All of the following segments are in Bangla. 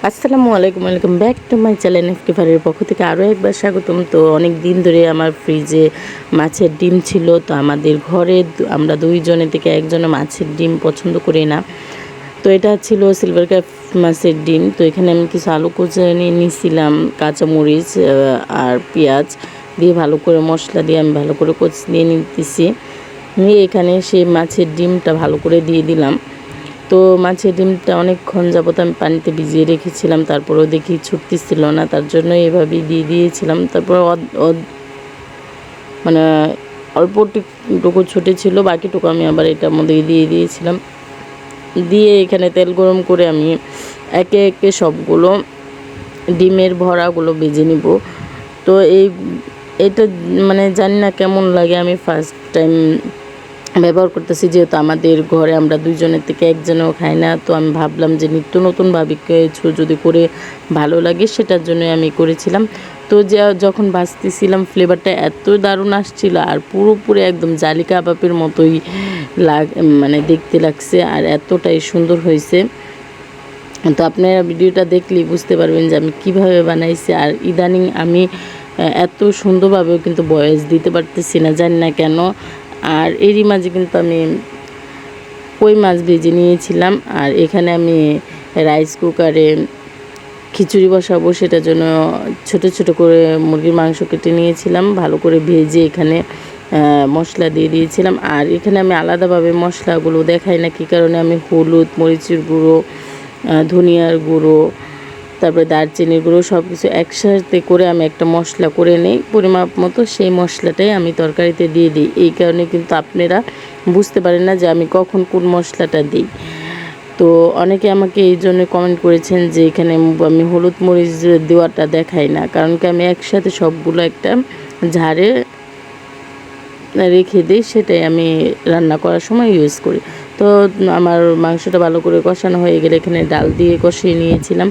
আসসালামু আলাইকুম, welcome back to my channel FK ফারের পক্ষ থেকে আরও একবার স্বাগতম। তো অনেক দিন ধরে আমার ফ্রিজে মাছের ডিম ছিল। তো আমাদের ঘরে আমরা দুইজনে থেকে একজনে মাছের ডিম পছন্দ করি না। তো এটা ছিল সিলভার কাপ মাছের ডিম। তো এখানে আমি কিছু আলু কুচি নিয়ে নিয়েছিলাম, কাঁচামরিচ আর পেঁয়াজ দিয়ে ভালো করে মশলা দিয়ে আমি ভালো করে কষিয়ে নিতেছি। নিয়ে এখানে সেই মাছের ডিমটা ভালো করে দিয়ে দিলাম। তো মাছের ডিমটা অনেকক্ষণ যাবত আমি পানিতে ভিজিয়ে রেখেছিলাম, তারপরেও দেখি ছুটতেছিল না, তার জন্য এভাবেই দিয়ে দিয়েছিলাম। তারপর মানে অল্পটুকু ছুটেছিল, বাকিটুকু আমি আবার এটার মধ্যে দিয়ে দিয়েছিলাম। দিয়ে এখানে তেল গরম করে আমি একে একে সবগুলো ডিমের ভরাগুলো ভেজে নিব। তো এটা জানি না কেমন লাগে, আমি ফার্স্ট টাইম ব্যবহার করতেছি, যেহেতু আমাদের ঘরে আমরা দুইজনের থেকে একজনও খাই না। তো আমি ভাবলাম যে নিত্য নতুনভাবে কিছু যদি করে ভালো লাগে, সেটার জন্য আমি করেছিলাম। তো যখন ভাজতেছিলাম ফ্লেভারটা এত দারুণ আসছিল, আর পুরোপুরি একদম জালি কাবাবের মতোই দেখতে লাগছে, আর এতটাই সুন্দর হয়েছে। তো আপনারা ভিডিওটা দেখলেই বুঝতে পারবেন যে আমি কিভাবে বানাইছি। আর ইদানিং আমি এত সুন্দরভাবেও কিন্তু ভয়েস দিতে পারতেছি না, জানি না কেন। আর এরই মাঝে কিন্তু আমি কই মাছ ভেজে নিয়েছিলাম, আর এখানে আমি রাইস কুকারে খিচুড়ি বসাবো, সেটার জন্য ছোট ছোট করে মুরগির মাংস কেটে নিয়েছিলাম, ভালো করে ভেজে এখানে মশলা দিয়ে দিয়েছিলাম। আর এখানে আমি আলাদাভাবে মশলাগুলো দেখাই না, কী কারণে আমি হলুদ, মরিচের গুঁড়ো, ধনিয়ার গুঁড়ো, তারপরে দারচিনির গুঁড়ো সব কিছু একসাথে করে আমি একটা মশলা করে নিই পরিমাপ মতো। সেই মশলাটাই আমি তরকারিতে দিয়ে দিই। এই কারণে কিন্তু আপনারা বুঝতে পারেন না যে আমি কখন কোন মশলাটা দিই। তো অনেকে আমাকে এই জন্য কমেন্ট করেছেন যে এখানে আমি হলুদ মরিচ দেওয়াটা দেখাই না, কারণ কি আমি একসাথে সবগুলো একটা ঝাড়ে রেখে দিই, সেটাই আমি রান্না করার সময় ইউজ করি। তো আমার মাংসটা ভালো করে কষানো হয়ে গেলে এখানে ডাল দিয়ে কষিয়ে নিয়েছিলাম,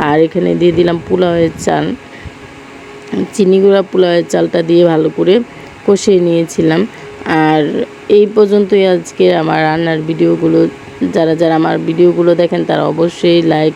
আর এখানে দিয়ে দিলাম পোলাওয়ের চাল, চিনি গুঁড়া পোলাওয়ের চালটা দিয়ে ভালো করে কষিয়ে নিয়েছিলাম। আর এই পর্যন্তই আজকে আমার রান্নার ভিডিওগুলো। যারা যারা আমার ভিডিওগুলো দেখেন তারা অবশ্যই লাইক